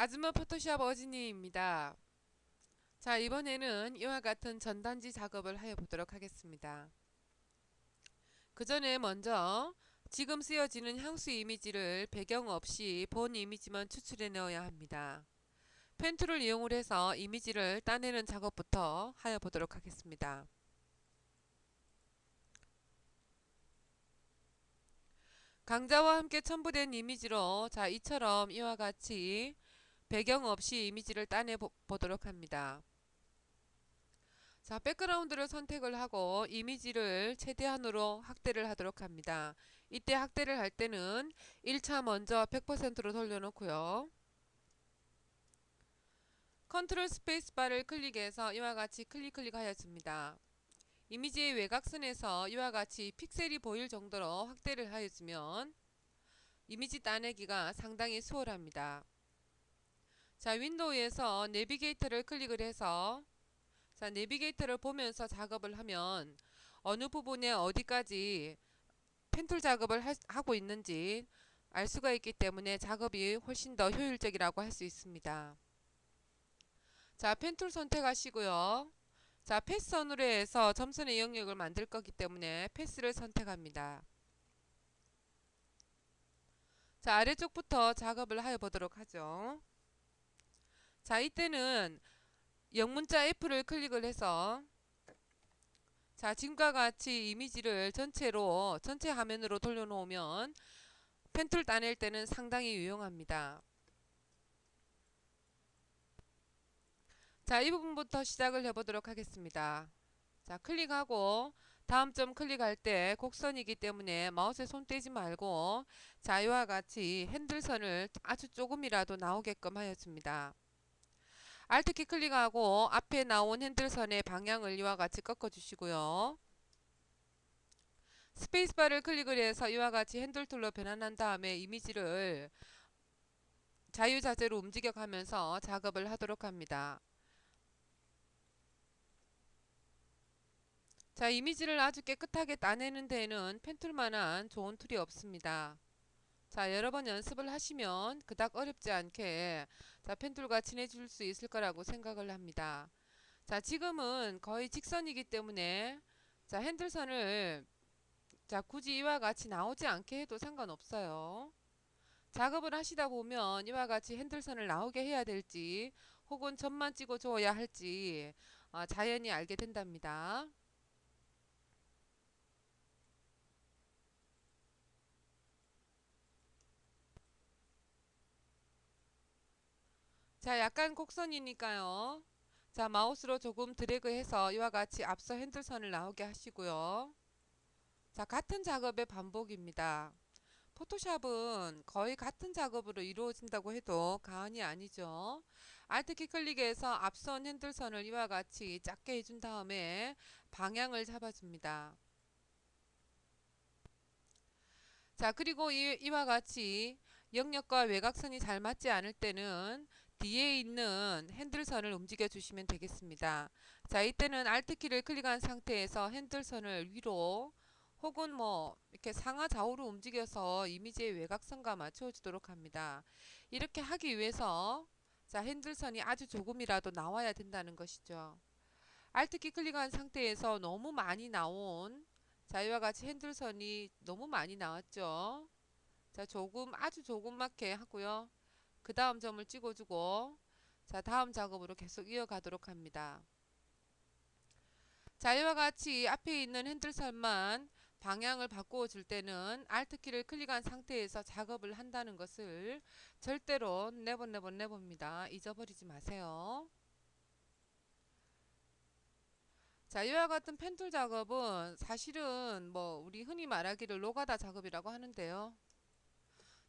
아즈마 포토샵 어진이입니다. 자, 이번에는 이와 같은 전단지 작업을 하여 보도록 하겠습니다. 그 전에 먼저 지금 쓰여지는 향수 이미지를 배경 없이 본 이미지만 추출해 넣어야 합니다. 펜 툴을 이용을 해서 이미지를 따내는 작업부터 하여 보도록 하겠습니다. 강자와 함께 첨부된 이미지로 이처럼 이와 같이 배경 없이 이미지를 따내 보도록 합니다. 자, 백그라운드를 선택을 하고 이미지를 최대한으로 확대를 하도록 합니다. 이때 확대를 할 때는 1차 먼저 100%로 돌려놓고요. 컨트롤 스페이스바를 클릭해서 이와 같이 클릭하여줍니다. 이미지의 외곽선에서 이와 같이 픽셀이 보일 정도로 확대를 하여주면 이미지 따내기가 상당히 수월합니다. 자, 윈도우에서 내비게이터를 클릭을 해서 내비게이터를 보면서 작업을 하면 어느 부분에 어디까지 펜툴 작업을 하고 있는지 알 수가 있기 때문에 작업이 훨씬 더 효율적이라고 할 수 있습니다. 자, 펜툴 선택하시고요. 자, 패스 선으로 해서 점선의 영역을 만들 거기 때문에 패스를 선택합니다. 자, 아래쪽부터 작업을 하여 보도록 하죠. 자, 이때는 영문자 F를 클릭을 해서 자, 지금과 같이 이미지를 전체 화면으로 돌려놓으면 펜툴 따낼 때는 상당히 유용합니다. 자, 이 부분부터 시작을 해보도록 하겠습니다. 자, 클릭하고 다음 점 클릭할 때 곡선이기 때문에 마우스에 손 떼지 말고 자, 이와 같이 핸들선을 아주 조금이라도 나오게끔 하여줍니다. Alt키 클릭하고 앞에 나온 핸들선의 방향을 이와 같이 꺾어 주시고요. 스페이스바를 클릭을 해서 이와 같이 핸들 툴로 변환한 다음에 이미지를 자유자재로 움직여 가면서 작업을 하도록 합니다. 자, 이미지를 아주 깨끗하게 따내는 데에는 펜툴만한 좋은 툴이 없습니다. 자, 여러 번 연습을 하시면 그닥 어렵지 않게 펜툴과 친해질 수 있을 거라고 생각을 합니다. 자, 지금은 거의 직선이기 때문에 핸들선을 굳이 이와 같이 나오지 않게 해도 상관없어요. 작업을 하시다 보면 이와 같이 핸들선을 나오게 해야 될지 혹은 점만 찍어 줘야 할지 자연히 알게 된답니다. 자, 약간 곡선이니까요. 자, 마우스로 조금 드래그해서 이와 같이 앞서 핸들선을 나오게 하시고요. 자, 같은 작업의 반복입니다. 포토샵은 거의 같은 작업으로 이루어진다고 해도 과언이 아니죠. Alt키 클릭해서 앞선 핸들선을 이와 같이 작게 해준 다음에 방향을 잡아줍니다. 자, 그리고 이와 같이 영역과 외곽선이 잘 맞지 않을 때는 뒤에 있는 핸들선을 움직여 주시면 되겠습니다. 자, 이때는 Alt키를 클릭한 상태에서 핸들선을 위로 혹은 이렇게 상하 좌우로 움직여서 이미지의 외곽선과 맞춰 주도록 합니다. 이렇게 하기 위해서 핸들선이 아주 조금이라도 나와야 된다는 것이죠. Alt키 클릭한 상태에서 너무 많이 나온 이와 같이 핸들선이 너무 많이 나왔죠. 자, 아주 조그맣게 하고요. 그 다음 점을 찍어주고 다음 작업으로 계속 이어가도록 합니다. 자, 이와 같이 앞에 있는 핸들선만 방향을 바꾸어 줄 때는 Alt키를 클릭한 상태에서 작업을 한다는 것을 절대로 never입니다. 잊어버리지 마세요. 자, 이와 같은 펜툴 작업은 사실은 우리 흔히 말하기를 노가다 작업이라고 하는데요.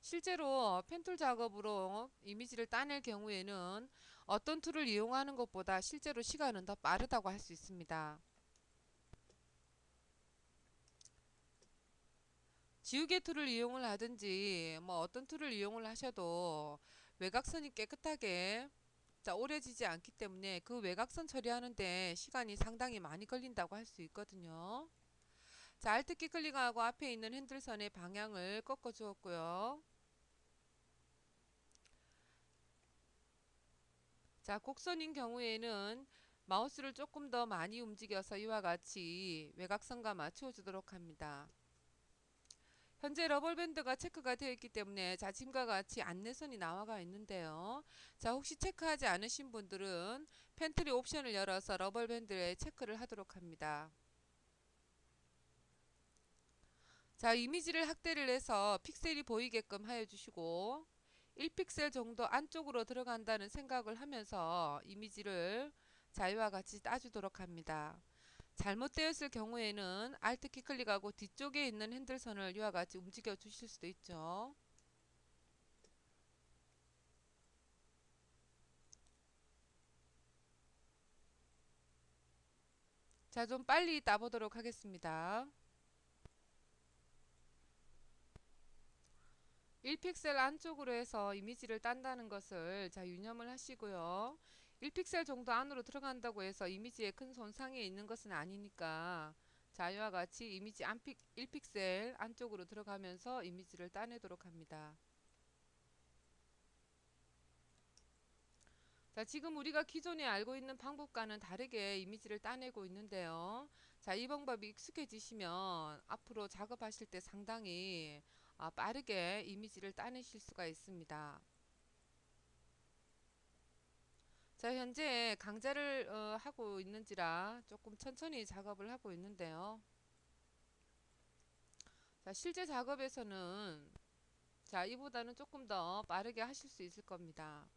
실제로 펜툴 작업으로 이미지를 따낼 경우에는 어떤 툴을 이용하는 것보다 실제로 시간은 더 빠르다고 할 수 있습니다. 지우개 툴을 이용을 하든지 어떤 툴을 이용을 하셔도 외곽선이 깨끗하게 오래 지지 않기 때문에 그 외곽선 처리하는데 시간이 상당히 많이 걸린다고 할 수 있거든요. 자, Alt키 클릭하고 앞에 있는 핸들선의 방향을 꺾어 주었고요. 자, 곡선인 경우에는 마우스를 조금 더 많이 움직여서 이와 같이 외곽선과 맞추어 주도록 합니다. 현재 러버밴드가 체크가 되어 있기 때문에 자, 지금과 같이 안내선이 나와가 있는데요. 자, 혹시 체크하지 않으신 분들은 펜트리 옵션을 열어서 러버밴드에 체크를 하도록 합니다. 자, 이미지를 확대를 해서 픽셀이 보이게끔 하여 주시고 1픽셀 정도 안쪽으로 들어간다는 생각을 하면서 이미지를 자유와 같이 따주도록 합니다. 잘못되었을 경우에는 Alt키 클릭하고 뒤쪽에 있는 핸들선을 이와 같이 움직여 주실 수도 있죠. 자, 좀 빨리 따보도록 하겠습니다. 1픽셀 안쪽으로 해서 이미지를 딴다는 것을 자, 유념을 하시고요. 1픽셀 정도 안으로 들어간다고 해서 이미지에 큰 손상이 있는 것은 아니니까 자, 이와 같이 이미지 1픽셀 안쪽으로 들어가면서 이미지를 따내도록 합니다. 자, 지금 우리가 기존에 알고 있는 방법과는 다르게 이미지를 따내고 있는데요. 자, 이 방법이 익숙해지시면 앞으로 작업하실 때 상당히 빠르게 이미지를 따내실 수가 있습니다. 자, 현재 강좌를 하고 있는지라 조금 천천히 작업을 하고 있는데요. 자, 실제 작업에서는 자, 이보다는 조금 더 빠르게 하실 수 있을 겁니다.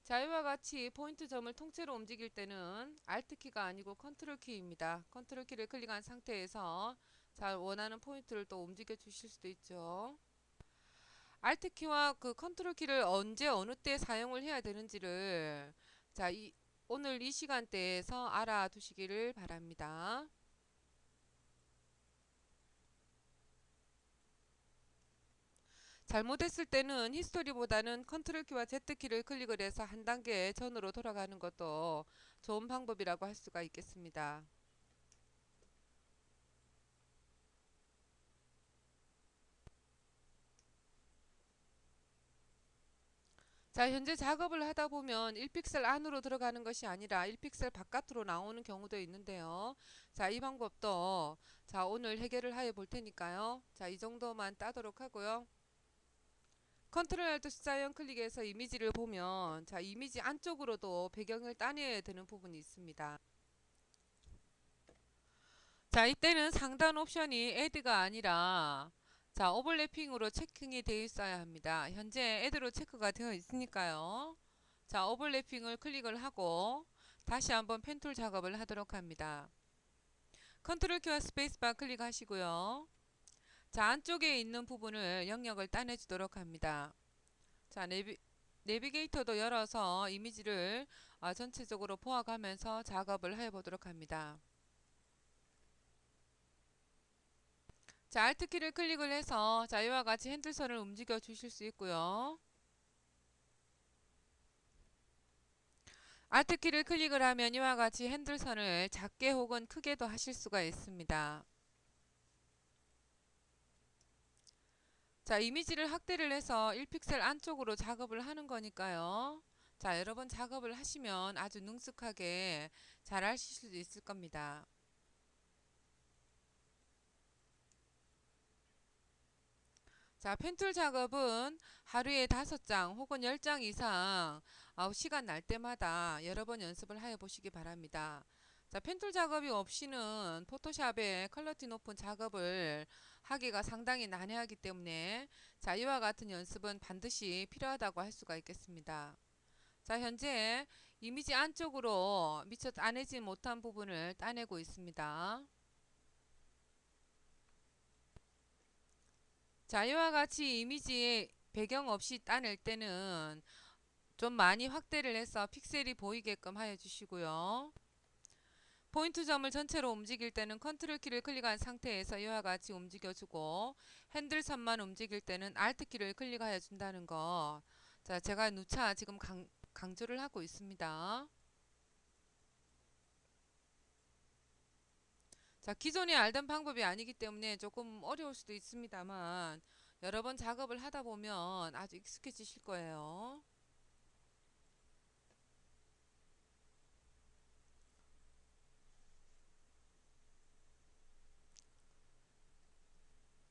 자, 이와 같이 포인트 점을 통째로 움직일 때는 Alt키가 아니고 컨트롤키입니다. 컨트롤키를 클릭한 상태에서 자, 원하는 포인트를 또 움직여 주실 수도 있죠. Alt키와 그 컨트롤키를 언제 어느 때 사용을 해야 되는지를 자, 오늘 이 시간대에서 알아두시기를 바랍니다. 잘못했을 때는 히스토리보다는 컨트롤키와 Z키를 클릭을 해서 한 단계 전으로 돌아가는 것도 좋은 방법이라고 할 수가 있겠습니다. 자, 현재 작업을 하다 보면 1픽셀 안으로 들어가는 것이 아니라 1픽셀 바깥으로 나오는 경우도 있는데요. 자, 이 방법도 자, 오늘 해결을 하여 볼 테니까요. 자, 이 정도만 따도록 하고요. 컨트롤 알트 숫자형 클릭해서 이미지를 보면 자, 이미지 안쪽으로도 배경을 따내야 되는 부분이 있습니다. 자, 이때는 상단 옵션이 Add가 아니라 자, 오버래핑으로 체킹이 되어 있어야 합니다. 현재 Add로 체크가 되어 있으니까요. 자, 오버래핑을 클릭을 하고 다시 한번 펜툴 작업을 하도록 합니다. 컨트롤 키와 스페이스바 클릭하시고요. 자, 안쪽에 있는 부분을 영역을 따내 주도록 합니다. 자, 내비게이터도 열어서 이미지를 전체적으로 보아가면서 작업을 해 보도록 합니다. 자, Alt키를 클릭을 해서 자, 이와 같이 핸들선을 움직여 주실 수 있고요. Alt키를 클릭을 하면 이와 같이 핸들선을 작게 혹은 크게도 하실 수가 있습니다. 자, 이미지를 확대를 해서 1픽셀 안쪽으로 작업을 하는 거니까요. 자, 여러 번 작업을 하시면 아주 능숙하게 잘 하실 수 있을 겁니다. 자, 펜툴 작업은 하루에 5장 혹은 10장 이상 시간 날 때마다 여러 번 연습을 하여 보시기 바랍니다. 자, 펜툴 작업이 없이는 포토샵에 컬러티 높은 작업을 하기가 상당히 난해하기 때문에 자, 이와 같은 연습은 반드시 필요하다고 할 수가 있겠습니다. 자, 현재 이미지 안쪽으로 미처 따내지 못한 부분을 따내고 있습니다. 자, 이와 같이 이미지에 배경 없이 따낼 때는 좀 많이 확대를 해서 픽셀이 보이게끔 하여 주시고요. 포인트 점을 전체로 움직일 때는 컨트롤 키를 클릭한 상태에서 이와 같이 움직여주고 핸들선만 움직일 때는 Alt 키를 클릭하여 준다는 거. 자, 제가 누차 지금 강조를 하고 있습니다. 자, 기존에 알던 방법이 아니기 때문에 조금 어려울 수도 있습니다만 여러 번 작업을 하다 보면 아주 익숙해지실 거예요.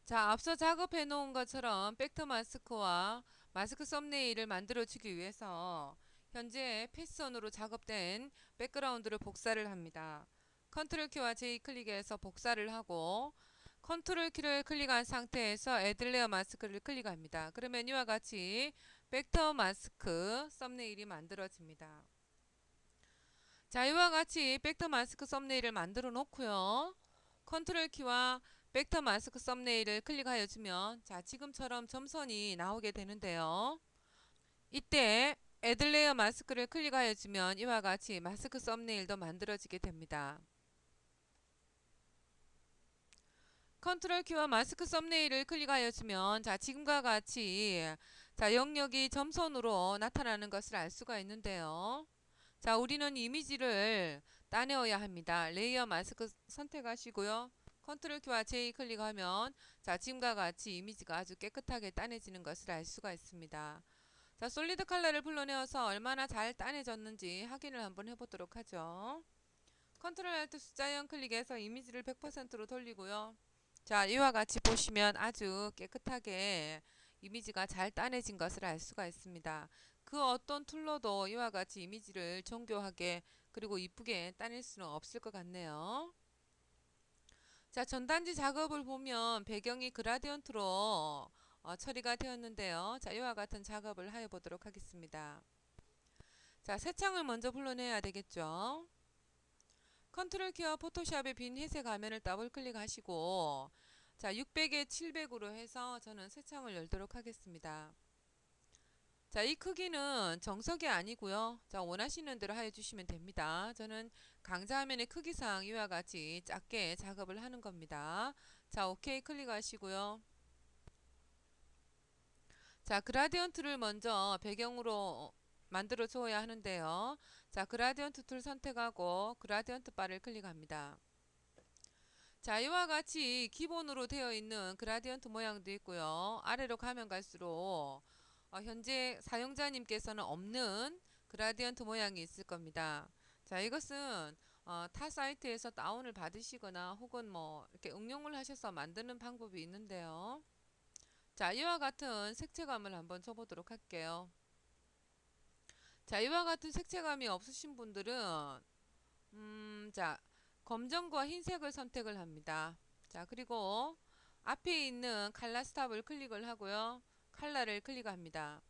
자, 앞서 작업해 놓은 것처럼 벡터 마스크와 마스크 썸네일을 만들어 주기 위해서 현재 패스온으로 작업된 백그라운드를 복사를 합니다. 컨트롤 키와 J 클릭해서 복사를 하고 컨트롤 키를 클릭한 상태에서 애드 레이어 마스크를 클릭합니다. 그러면 이와 같이 벡터 마스크 썸네일이 만들어집니다. 자, 이와 같이 벡터 마스크 썸네일을 만들어 놓고요. 컨트롤 키와 벡터 마스크 썸네일을 클릭하여 주면 자, 지금처럼 점선이 나오게 되는데요. 이때 애드 레이어 마스크를 클릭하여 주면 이와 같이 마스크 썸네일도 만들어지게 됩니다. 컨트롤 키와 마스크 썸네일을 클릭하여 주면 자, 지금과 같이 자, 영역이 점선으로 나타나는 것을 알 수가 있는데요. 자, 우리는 이미지를 따내어야 합니다. 레이어 마스크 선택하시고요. 컨트롤 키와 J 클릭하면 자, 지금과 같이 이미지가 아주 깨끗하게 따내지는 것을 알 수가 있습니다. 자, 솔리드 컬러를 불러내어서 얼마나 잘 따내졌는지 확인을 한번 해보도록 하죠. 컨트롤 알트 숫자 0 클릭해서 이미지를 100%로 돌리고요. 자, 이와 같이 보시면 아주 깨끗하게 이미지가 잘 따내진 것을 알 수가 있습니다. 그 어떤 툴로도 이와 같이 이미지를 정교하게 그리고 이쁘게 따낼 수는 없을 것 같네요. 자, 전단지 작업을 보면 배경이 그라디언트로 처리가 되었는데요. 자, 이와 같은 작업을 해 보도록 하겠습니다. 자, 새 창을 먼저 불러내야 되겠죠. 컨트롤 키와 포토샵의 빈 회색 화면을 더블 클릭하시고 자, 600에 700으로 해서 저는 새 창을 열도록 하겠습니다. 자, 이 크기는 정석이 아니고요. 자, 원하시는 대로 하여 주시면 됩니다. 저는 강좌 화면의 크기상 이와 같이 작게 작업을 하는 겁니다. 자, 오케이 클릭하시고요. 자, 그라디언트를 먼저 배경으로 만들어 줘야 하는데요. 자, 그라디언트 툴 선택하고 그라디언트 바를 클릭합니다. 자, 이와 같이 기본으로 되어 있는 그라디언트 모양도 있고요. 아래로 가면 갈수록 현재 사용자님께서는 없는 그라디언트 모양이 있을 겁니다. 자, 이것은 타 사이트에서 다운을 받으시거나 혹은 뭐 이렇게 응용을 하셔서 만드는 방법이 있는데요. 자, 이와 같은 색채감을 한번 줘보도록 할게요. 자, 이와 같은 색채감이 없으신 분들은 자, 검정과 흰색을 선택을 합니다. 자, 그리고 앞에 있는 칼라 스탑을 클릭을 하고요. 칼라를 클릭합니다.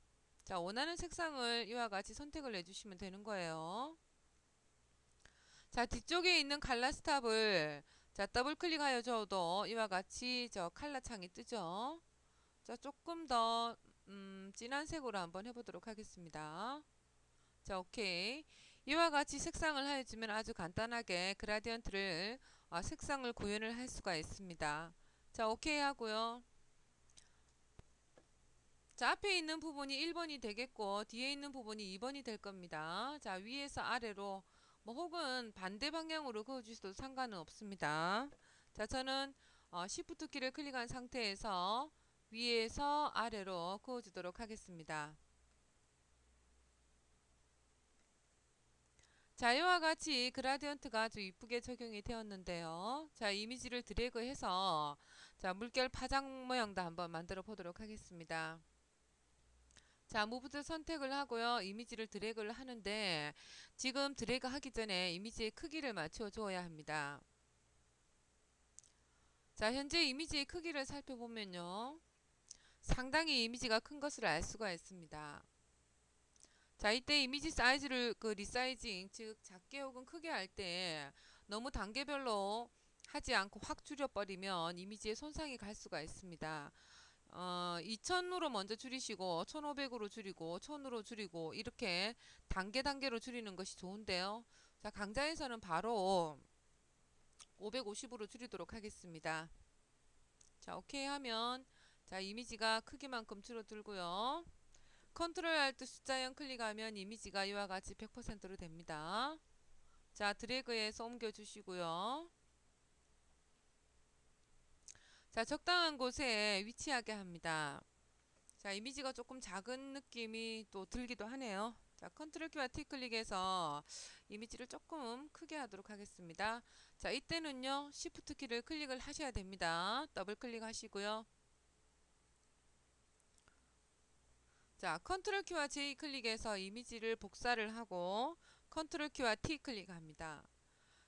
자, 원하는 색상을 이와 같이 선택을 해주시면 되는 거예요. 자, 뒤쪽에 있는 칼라 스탑을 자, 더블 클릭하여 줘도 이와 같이 저 칼라 창이 뜨죠. 자, 조금 더 진한 색으로 한번 해보도록 하겠습니다. 자, 오케이. 이와 같이 색상을 하여주면 아주 간단하게 그라디언트를 색상을 구현을 할 수가 있습니다. 자, 오케이 하고요. 자, 앞에 있는 부분이 1번이 되겠고 뒤에 있는 부분이 2번이 될 겁니다. 자, 위에서 아래로 뭐 혹은 반대 방향으로 그어주셔도 상관은 없습니다. 자, 저는 Shift 키를 클릭한 상태에서 위에서 아래로 그어주도록 하겠습니다. 자, 이와 같이 그라디언트가 아주 이쁘게 적용이 되었는데요. 자, 이미지를 드래그해서 자, 물결 파장 모양도 한번 만들어 보도록 하겠습니다. 자, 무브드 선택을 하고요. 이미지를 드래그를 하는데 지금 드래그 하기 전에 이미지의 크기를 맞춰 주어야 합니다. 자, 현재 이미지의 크기를 살펴보면요. 상당히 이미지가 큰 것을 알 수가 있습니다. 자, 이때 이미지 사이즈를 리사이징, 즉 작게 혹은 크게 할 때 너무 단계별로 하지 않고 확 줄여버리면 이미지에 손상이 갈 수가 있습니다. 2000으로 먼저 줄이시고 1500으로 줄이고 1000으로 줄이고 이렇게 단계로 줄이는 것이 좋은데요. 자, 강좌에서는 바로 550으로 줄이도록 하겠습니다. 자, 오케이 하면 자, 이미지가 크기만큼 줄어들고요. 컨트롤 알트 숫자 0 클릭하면 이미지가 이와 같이 100%로 됩니다. 자, 드래그해서 옮겨 주시고요. 자, 적당한 곳에 위치하게 합니다. 자, 이미지가 조금 작은 느낌이 또 들기도 하네요. 자, 컨트롤 키와 T 클릭해서 이미지를 조금 크게 하도록 하겠습니다. 자, 이때는요, Shift 키를 클릭을 하셔야 됩니다. 더블 클릭하시고요. 자, 컨트롤 키와 J 클릭해서 이미지를 복사를 하고 컨트롤 키와 T 클릭합니다.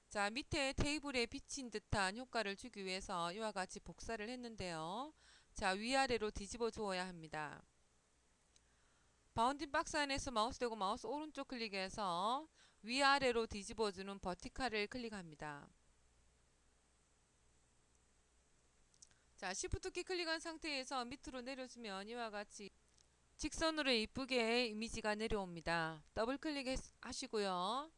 자, 밑에 테이블에 비친 듯한 효과를 주기 위해서 이와 같이 복사를 했는데요. 자, 위아래로 뒤집어 주어야 합니다. 바운딩 박스 안에서 마우스 대고 마우스 오른쪽 클릭해서 위아래로 뒤집어주는 버티칼을 클릭합니다. 자, Shift 키 클릭한 상태에서 밑으로 내려주면 이와 같이 직선으로 이쁘게 이미지가 내려옵니다. 더블 클릭 하시고요.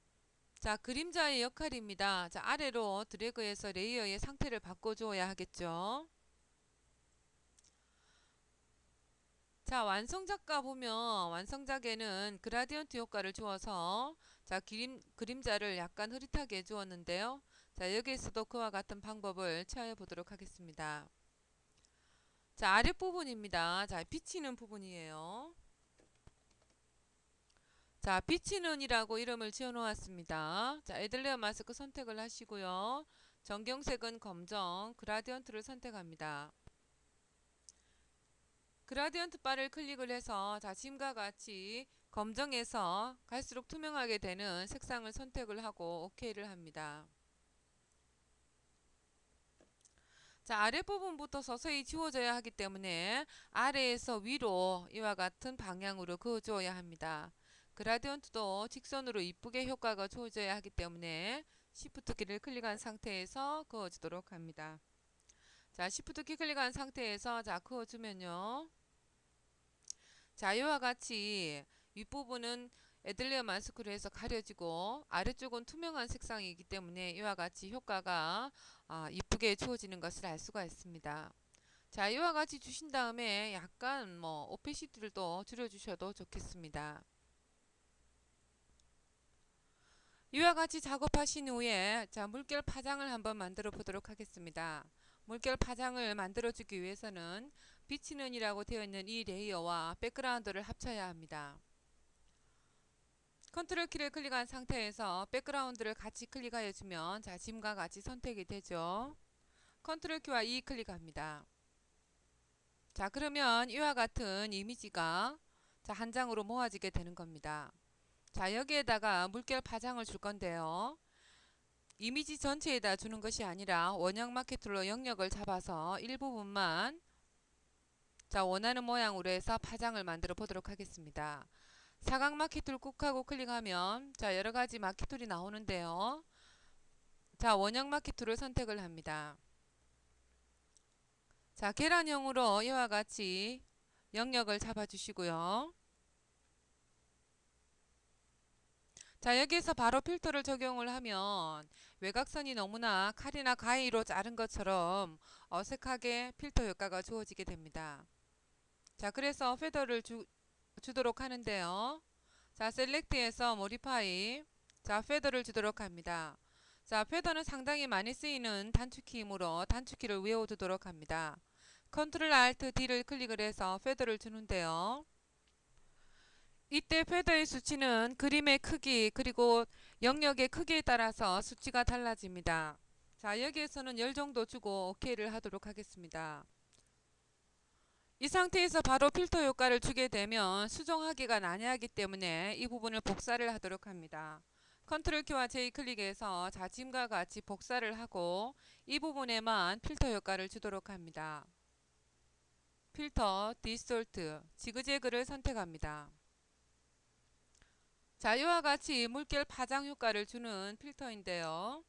자, 그림자의 역할입니다. 자, 아래로 드래그해서 레이어의 상태를 바꿔주어야 하겠죠. 자, 완성작가 보면 완성작에는 그라디언트 효과를 주어서 자, 그림자를 약간 흐릿하게 해주었는데요. 자, 여기에서도 그와 같은 방법을 취해 보도록 하겠습니다. 자, 아랫부분입니다. 자, 비치는 부분이에요. 자, 비치는 이라고 이름을 지어 놓았습니다. 자, 애들레어 마스크 선택을 하시고요. 전경색은 검정, 그라디언트를 선택합니다. 그라디언트 바를 클릭을 해서 자, 지금과 같이 검정에서 갈수록 투명하게 되는 색상을 선택을 하고 OK를 합니다. 자, 아랫부분부터 서서히 지워져야 하기 때문에 아래에서 위로 이와 같은 방향으로 그어주어야 합니다. 그라디언트도 직선으로 이쁘게 효과가 주어져야 하기 때문에 Shift 키를 클릭한 상태에서 그어주도록 합니다. 자, Shift 키 클릭한 상태에서 자, 그어주면요. 자, 이와 같이 윗부분은 애들레어 마스크로 해서 가려지고 아래쪽은 투명한 색상이기 때문에 이와 같이 효과가 이쁘게 주어지는 것을 알 수가 있습니다. 자, 이와 같이 주신 다음에 약간 오페시티를 줄여주셔도 좋겠습니다. 이와 같이 작업하신 후에 자, 물결 파장을 한번 만들어 보도록 하겠습니다. 물결 파장을 만들어 주기 위해서는 비치는 이라고 되어 있는 이 레이어와 백그라운드를 합쳐야 합니다. 컨트롤 키를 클릭한 상태에서 백그라운드를 같이 클릭하여 주면 자, 지금과 같이 선택이 되죠. 컨트롤 키와 E 클릭합니다. 자, 그러면 이와 같은 이미지가 자, 한 장으로 모아지게 되는 겁니다. 자, 여기에다가 물결 파장을 줄 건데요. 이미지 전체에다 주는 것이 아니라 원형 마켓 툴로 영역을 잡아서 일부분만 자, 원하는 모양으로 해서 파장을 만들어 보도록 하겠습니다. 사각 마켓 툴 꾹 하고 클릭하면 자, 여러가지 마켓 툴이 나오는데요. 자, 원형 마켓 툴을 선택을 합니다. 자, 계란형으로 이와 같이 영역을 잡아 주시고요. 자, 여기에서 바로 필터를 적용을 하면 외곽선이 너무나 칼이나 가위로 자른 것처럼 어색하게 필터 효과가 주어지게 됩니다. 자, 그래서 페더를 주도록 하는데요. 자, 셀렉트에서 모디파이 자, 페더를 주도록 합니다. 자, 페더는 상당히 많이 쓰이는 단축키이므로 단축키를 외워두도록 합니다. 컨트롤 알트 D를 클릭을 해서 페더를 주는데요. 이때 페더의 수치는 그림의 크기 그리고 영역의 크기에 따라서 수치가 달라집니다. 자, 여기에서는 10 정도 주고 OK를 하도록 하겠습니다. 이 상태에서 바로 필터 효과를 주게 되면 수정하기가 난해하기 때문에 이 부분을 복사를 하도록 합니다. 컨트롤 키와 J 클릭해서 자, 지금과 같이 복사를 하고 이 부분에만 필터 효과를 주도록 합니다. 필터, 디솔트, 지그재그를 선택합니다. 자, 이와 같이 물결 파장 효과를 주는 필터인데요.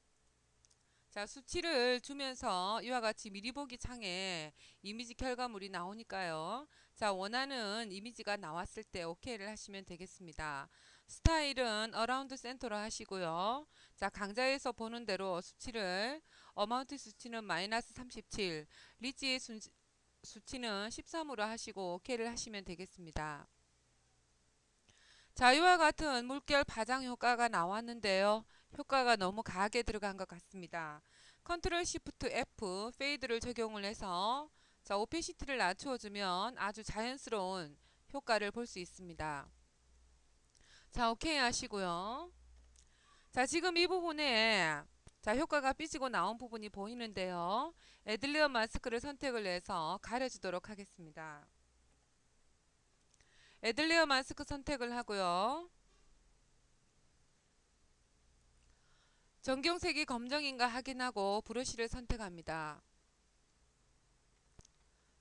자, 수치를 주면서 이와 같이 미리 보기 창에 이미지 결과물이 나오니까요. 자, 원하는 이미지가 나왔을 때 OK를 하시면 되겠습니다. 스타일은 어라운드 센터로 하시고요. 자, 강좌에서 보는 대로 수치를 어마운트 수치는 마이너스 37, 리지의 수치는 13으로 하시고 OK를 하시면 되겠습니다. 자, 이와 같은 물결 파장 효과가 나왔는데요. 효과가 너무 강하게 들어간 것 같습니다. 컨트롤 시프트 F 페이드를 적용을 해서 자, 오페시티를 낮추어 주면 아주 자연스러운 효과를 볼 수 있습니다. 자, 오케이 하시고요. 자, 지금 이 부분에 자, 효과가 삐지고 나온 부분이 보이는데요. 애들리어 마스크를 선택을 해서 가려주도록 하겠습니다. 애들리어 마스크 선택을 하고요. 전경색이 검정인가 확인하고 브러쉬를 선택합니다.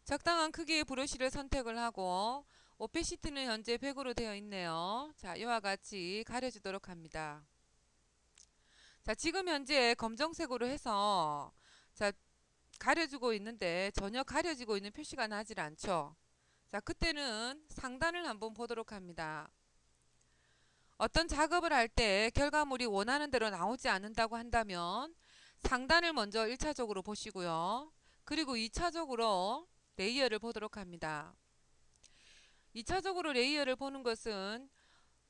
적당한 크기의 브러쉬를 선택을 하고 오페시티는 현재 100으로 되어 있네요. 자, 이와 같이 가려주도록 합니다. 자, 지금 현재 검정색으로 해서 자, 가려주고 있는데 전혀 가려지고 있는 표시가 나질 않죠. 자, 그때는 상단을 한번 보도록 합니다. 어떤 작업을 할 때 결과물이 원하는 대로 나오지 않는다고 한다면 상단을 먼저 1차적으로 보시고요. 그리고 2차적으로 레이어를 보도록 합니다. 2차적으로 레이어를 보는 것은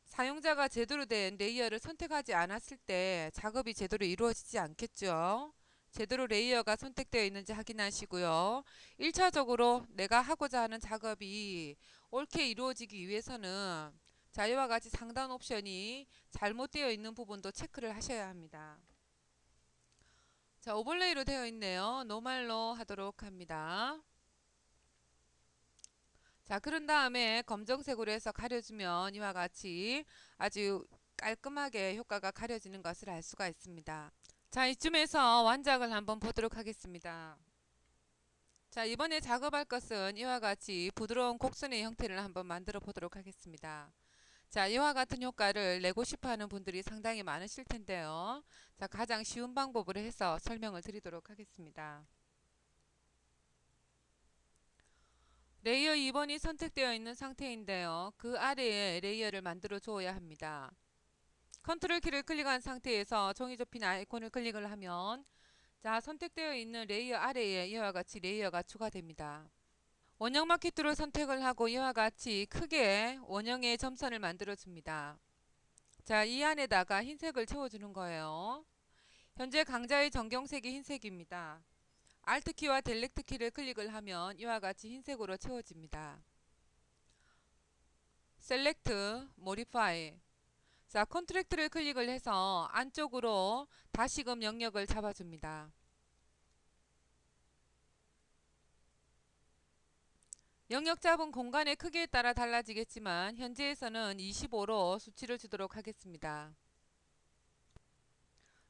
사용자가 제대로 된 레이어를 선택하지 않았을 때 작업이 제대로 이루어지지 않겠죠. 제대로 레이어가 선택되어 있는지 확인하시고요. 1차적으로 내가 하고자 하는 작업이 옳게 이루어지기 위해서는 자, 이와 같이 상단 옵션이 잘못되어 있는 부분도 체크를 하셔야 합니다. 자, 오버레이로 되어 있네요. 노말로 하도록 합니다. 자, 그런 다음에 검정색으로 해서 가려주면 이와 같이 아주 깔끔하게 효과가 가려지는 것을 알 수가 있습니다. 자, 이쯤에서 완작을 한번 보도록 하겠습니다. 자, 이번에 작업할 것은 이와 같이 부드러운 곡선의 형태를 한번 만들어 보도록 하겠습니다. 자, 이와 같은 효과를 내고 싶어 하는 분들이 상당히 많으실 텐데요. 자, 가장 쉬운 방법으로 해서 설명을 드리도록 하겠습니다. 레이어 2번이 선택되어 있는 상태인데요. 그 아래에 레이어를 만들어 주어야 합니다. 컨트롤 키를 클릭한 상태에서 종이 접힌 아이콘을 클릭을 하면 자, 선택되어 있는 레이어 아래에 이와 같이 레이어가 추가됩니다. 원형 마켓으로 선택을 하고 이와 같이 크게 원형의 점선을 만들어 줍니다. 자, 이 안에다가 흰색을 채워주는 거예요. 현재 강자의 전경색이 흰색입니다. Alt 키와 델렉트 키를 클릭을 하면 이와 같이 흰색으로 채워집니다. Select, Modify. 자, 컨트랙트를 클릭을 해서 안쪽으로 다시금 영역을 잡아줍니다. 영역 잡은 공간의 크기에 따라 달라지겠지만 현재에서는 25로 수치를 주도록 하겠습니다.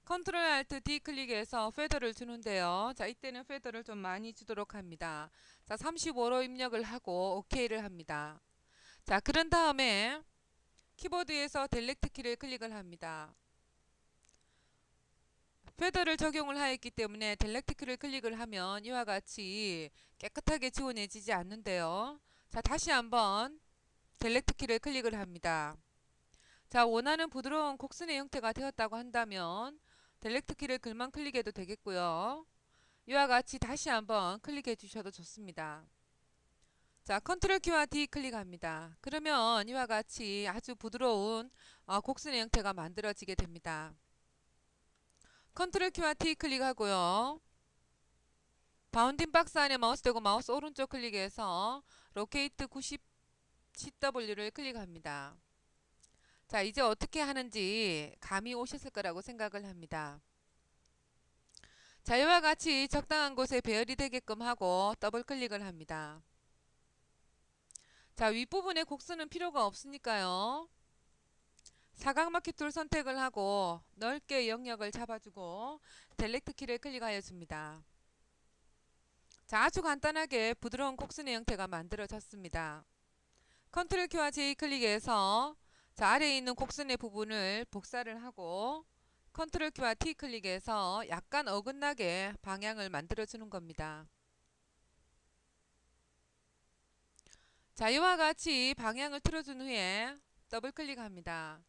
컨트롤 알트 D 클릭해서 페더를 주는데요. 자, 이때는 페더를 좀 많이 주도록 합니다. 자, 35로 입력을 하고 OK를 합니다. 자, 그런 다음에 키보드에서 델렉트 키를 클릭을 합니다. 페더를 적용을 하였기 때문에 델렉트 키를 클릭을 하면 이와 같이 깨끗하게 지워내지지 않는데요. 자, 다시 한번 델렉트 키를 클릭을 합니다. 자, 원하는 부드러운 곡선의 형태가 되었다고 한다면 델렉트 키를 글만 클릭해도 되겠고요. 이와 같이 다시 한번 클릭해 주셔도 좋습니다. 자, 컨트롤 키와 D 클릭합니다. 그러면 이와 같이 아주 부드러운 곡선의 형태가 만들어지게 됩니다. 컨트롤 키와 T 클릭하고요. 바운딩 박스 안에 마우스 대고 마우스 오른쪽 클릭해서 로케이트 90 CW를 클릭합니다. 자, 이제 어떻게 하는지 감이 오셨을 거라고 생각을 합니다. 자, 이와 같이 적당한 곳에 배열이 되게끔 하고 더블 클릭을 합니다. 자, 윗부분에 곡선은 필요가 없으니까요. 사각마키 툴 선택을 하고 넓게 영역을 잡아주고 델렉트 키를 클릭하여 줍니다. 자, 아주 간단하게 부드러운 곡선의 형태가 만들어졌습니다. 컨트롤 키와 J 클릭해서 자, 아래에 있는 곡선의 부분을 복사를 하고 컨트롤 키와 T 클릭해서 약간 어긋나게 방향을 만들어 주는 겁니다. 자, 이와 같이 방향을 틀어준 후에 더블 클릭합니다.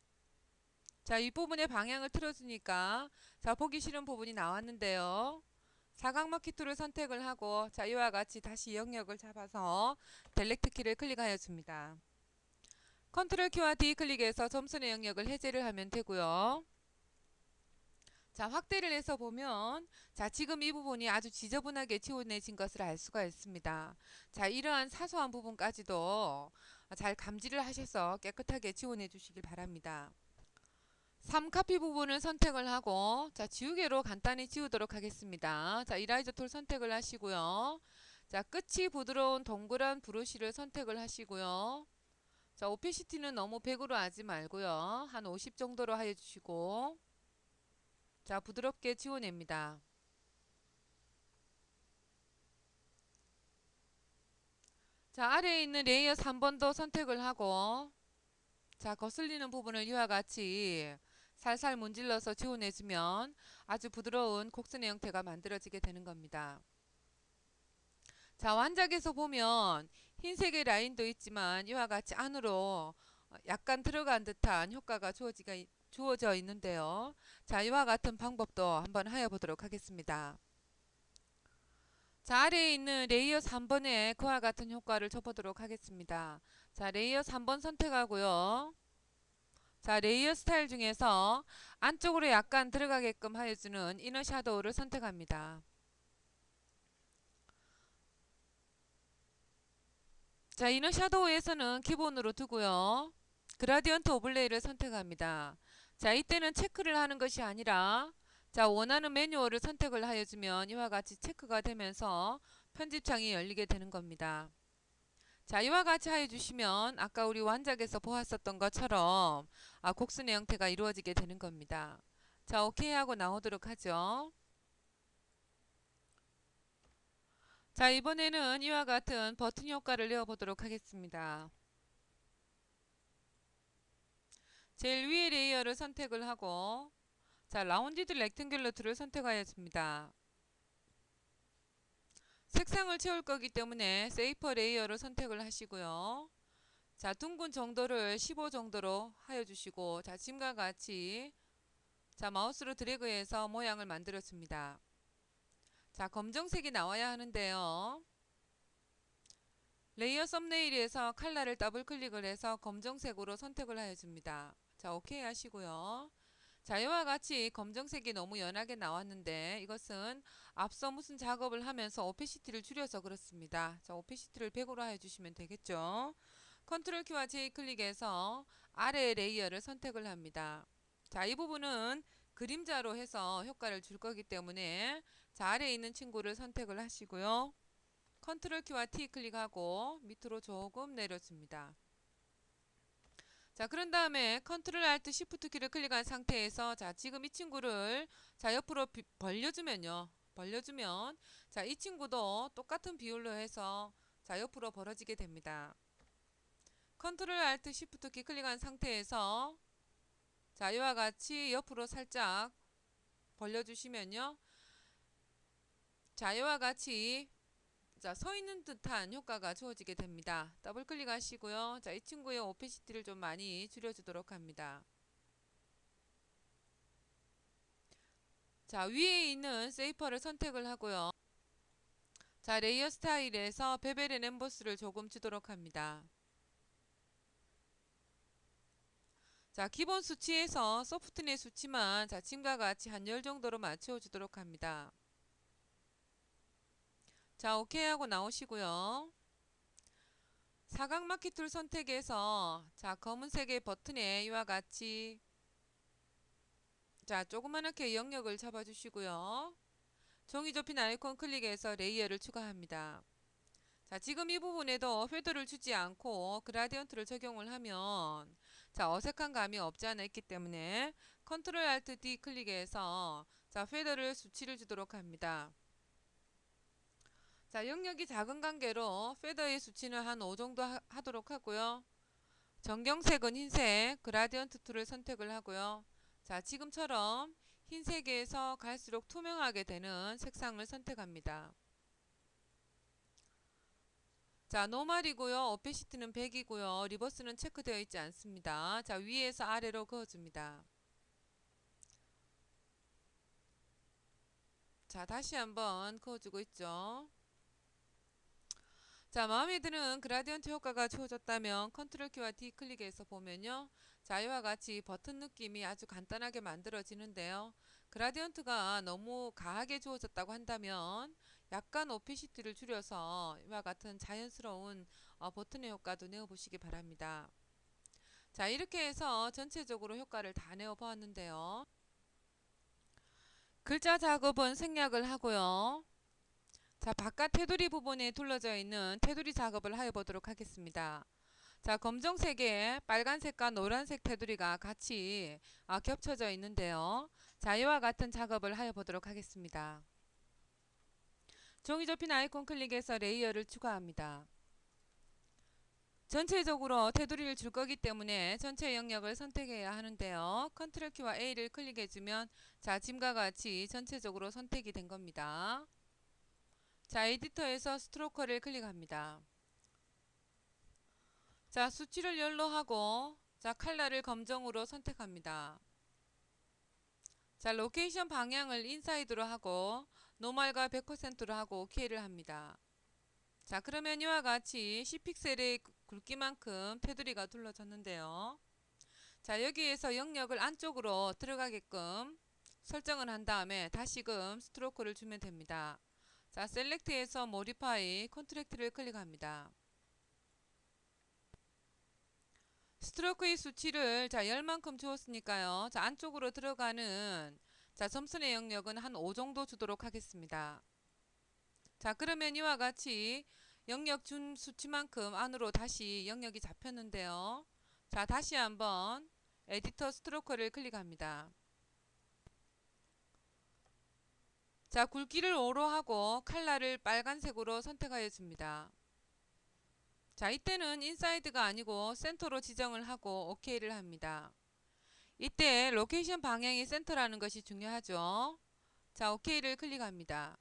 자, 이 부분에 방향을 틀어주니까 자, 보기 싫은 부분이 나왔는데요. 사각마키 툴을 선택을 하고 자, 이와 같이 다시 영역을 잡아서 델렉트 키를 클릭하여 줍니다. 컨트롤 키와 D 클릭해서 점선의 영역을 해제를 하면 되고요. 자, 확대를 해서 보면 자, 지금 이 부분이 아주 지저분하게 지워내진 것을 알 수가 있습니다. 자, 이러한 사소한 부분까지도 잘 감지를 하셔서 깨끗하게 지워내 주시길 바랍니다. 3카피 부분을 선택을 하고 자 지우개로 간단히 지우도록 하겠습니다. 자 이라이저 툴 선택을 하시고요. 자 끝이 부드러운 동그란 브러쉬를 선택을 하시고요. 자 오피시티는 너무 100으로 하지 말고요. 한 50 정도로 하여 주시고 자 부드럽게 지워냅니다. 자 아래에 있는 레이어 3번 더 선택을 하고 자 거슬리는 부분을 이와 같이 살살 문질러서 지워내주면 아주 부드러운 곡선의 형태가 만들어지게 되는 겁니다. 자 완작에서 보면 흰색의 라인도 있지만 이와 같이 안으로 약간 들어간 듯한 효과가 주어져 있는데요. 자 이와 같은 방법도 한번 하여 보도록 하겠습니다. 자 아래에 있는 레이어 3번에 그와 같은 효과를 줘보도록 하겠습니다. 자 레이어 3번 선택하고요. 자 레이어 스타일 중에서 안쪽으로 약간 들어가게끔 하여주는 이너 샤도우를 선택합니다. 자 이너 샤도우에서는 기본으로 두고요. 그라디언트 오블레이를 선택합니다. 자 이때는 체크를 하는 것이 아니라 자 원하는 매뉴얼을 선택을 하여주면 이와 같이 체크가 되면서 편집창이 열리게 되는 겁니다. 자 이와 같이 해주시면 아까 우리 완작에서 보았었던 것처럼 곡선의 형태가 이루어지게 되는 겁니다. 자 오케이 하고 나오도록 하죠. 자 이번에는 이와 같은 버튼 효과를 내어 보도록 하겠습니다. 제일 위에 레이어를 선택을 하고 자 라운디드 렉탱귤러 툴을 선택하였습니다. 색상을 채울 거기 때문에 세이퍼 레이어를 선택을 하시고요. 자 둥근 정도를 15 정도로 하여 주시고 자 지금과 같이 자 마우스로 드래그해서 모양을 만들어 줍니다. 자 검정색이 나와야 하는데요. 레이어 썸네일에서 컬러를 더블 클릭을 해서 검정색으로 선택을 하여 줍니다. 자 오케이 하시고요. 자 이와 같이 검정색이 너무 연하게 나왔는데 이것은 앞서 무슨 작업을 하면서 오페시티를 줄여서 그렇습니다. 자 오페시티를 100으로 해주시면 되겠죠. 컨트롤 키와 J 클릭해서 아래 레이어를 선택을 합니다. 자 이 부분은 그림자로 해서 효과를 줄 거기 때문에 자 아래에 있는 친구를 선택을 하시고요. 컨트롤 키와 T 클릭하고 밑으로 조금 내려줍니다. 자 그런 다음에 컨트롤 알트 시프트 키를 클릭한 상태에서 자 지금 이 친구를 자 옆으로 벌려주면 자 이 친구도 똑같은 비율로 해서 자 옆으로 벌어지게 됩니다. 컨트롤 알트 시프트 키 클릭한 상태에서 자 이와 같이 옆으로 살짝 벌려주시면요. 자 이와 같이 자, 서 있는 듯한 효과가 주어지게 됩니다. 더블 클릭하시고요. 자, 이 친구의 오페시티를 좀 많이 줄여주도록 합니다. 자, 위에 있는 세이퍼를 선택을 하고요. 자, 레이어 스타일에서 베벨 앤 엠보스를 조금 주도록 합니다. 자, 기본 수치에서 소프트넷 수치만 자, 지금과 같이 한 열 정도로 맞춰 주도록 합니다. 자, 오케이 하고 나오시고요. 사각 마키 툴 선택해서 자, 검은색의 버튼에 이와 같이 자 조그맣게 영역을 잡아주시고요. 종이 접힌 아이콘 클릭해서 레이어를 추가합니다. 자 지금 이 부분에도 섀도를 주지 않고 그라디언트를 적용을 하면 자 어색한 감이 없지 않아 있기 때문에 컨트롤 알트 D 클릭해서 자 섀도를 수치를 주도록 합니다. 자 영역이 작은 관계로 섀도의 수치는 한 5 정도 하도록 하고요. 전경색은 흰색 그라디언트 툴을 선택을 하고요. 자 지금처럼 흰색에서 갈수록 투명하게 되는 색상을 선택합니다. 자 노멀이고요. 오페시티는 100이고요. 리버스는 체크되어 있지 않습니다. 자 위에서 아래로 그어줍니다. 자 다시 한번 그어주고 있죠. 자 마음에 드는 그라디언트 효과가 주어졌다면 컨트롤 키와 D 클릭해서 보면요. 자 이와 같이 버튼 느낌이 아주 간단하게 만들어지는데요. 그라디언트가 너무 과하게 주어졌다고 한다면 약간 오피시티를 줄여서 이와 같은 자연스러운 버튼의 효과도 내어 보시기 바랍니다. 자, 이렇게 해서 전체적으로 효과를 다 내어 보았는데요. 글자 작업은 생략을 하고요. 자, 바깥 테두리 부분에 둘러져 있는 테두리 작업을 하여 보도록 하겠습니다. 자, 검정색에 빨간색과 노란색 테두리가 같이 겹쳐져 있는데요. 자, 이와 같은 작업을 하여 보도록 하겠습니다. 종이 접힌 아이콘 클릭해서 레이어를 추가합니다. 전체적으로 테두리를 줄 거기 때문에 전체 영역을 선택해야 하는데요. 컨트롤 키와 A를 클릭해주면 자, 지금과 같이 전체적으로 선택이 된 겁니다. 자, 에디터에서 스트로커를 클릭합니다. 자, 수치를 열로 하고 자, 컬러를 검정으로 선택합니다. 자, 로케이션 방향을 인사이드로 하고 노멀과 100%로 하고 OK를 합니다. 자, 그러면 이와 같이 10픽셀의 굵기만큼 테두리가 둘러졌는데요. 자, 여기에서 영역을 안쪽으로 들어가게끔 설정을 한 다음에 다시금 스트로크를 주면 됩니다. 자, 셀렉트에서 모디파이 컨트랙트를 클릭합니다. 스트로크의 수치를 자, 10만큼 주었으니까요. 자, 안쪽으로 들어가는 자, 점선의 영역은 한 5 정도 주도록 하겠습니다. 자, 그러면 이와 같이 영역 준 수치만큼 안으로 다시 영역이 잡혔는데요. 자, 다시 한번 에디터 스트로커를 클릭합니다. 자, 굵기를 5로 하고 컬러를 빨간색으로 선택하여 줍니다. 자, 이때는 인사이드가 아니고 센터로 지정을 하고 OK를 합니다. 이때 로케이션 방향이 센터라는 것이 중요하죠. 자, OK를 클릭합니다.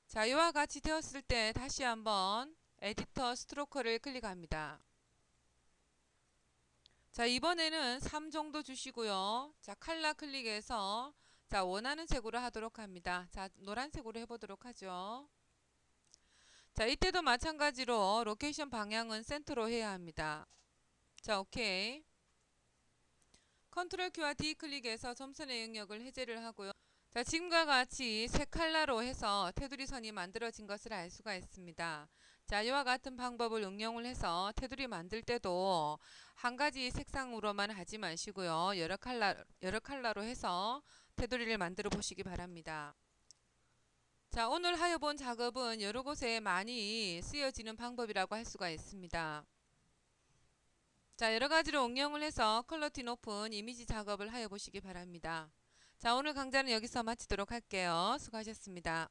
자, 이와 같이 되었을 때 다시 한번 에디터 스트로커를 클릭합니다. 자, 이번에는 3 정도 주시고요. 자, 컬러 클릭해서 자, 원하는 색으로 하도록 합니다. 자, 노란색으로 해보도록 하죠. 자, 이때도 마찬가지로 로케이션 방향은 센터로 해야 합니다. 자, 오케이. 컨트롤 키와 D 클릭해서 점선의 영역을 해제를 하고요. 자, 지금과 같이 세 컬러로 해서 테두리 선이 만들어진 것을 알 수가 있습니다. 자, 이와 같은 방법을 응용을 해서 테두리 만들 때도 한 가지 색상으로만 하지 마시고요. 여러 컬러로 해서 테두리를 만들어 보시기 바랍니다. 자, 오늘 하여 본 작업은 여러 곳에 많이 쓰여지는 방법이라고 할 수가 있습니다. 자, 여러 가지로 응용을 해서 퀄리티 높은 이미지 작업을 하여 보시기 바랍니다. 자, 오늘 강좌는 여기서 마치도록 할게요. 수고하셨습니다.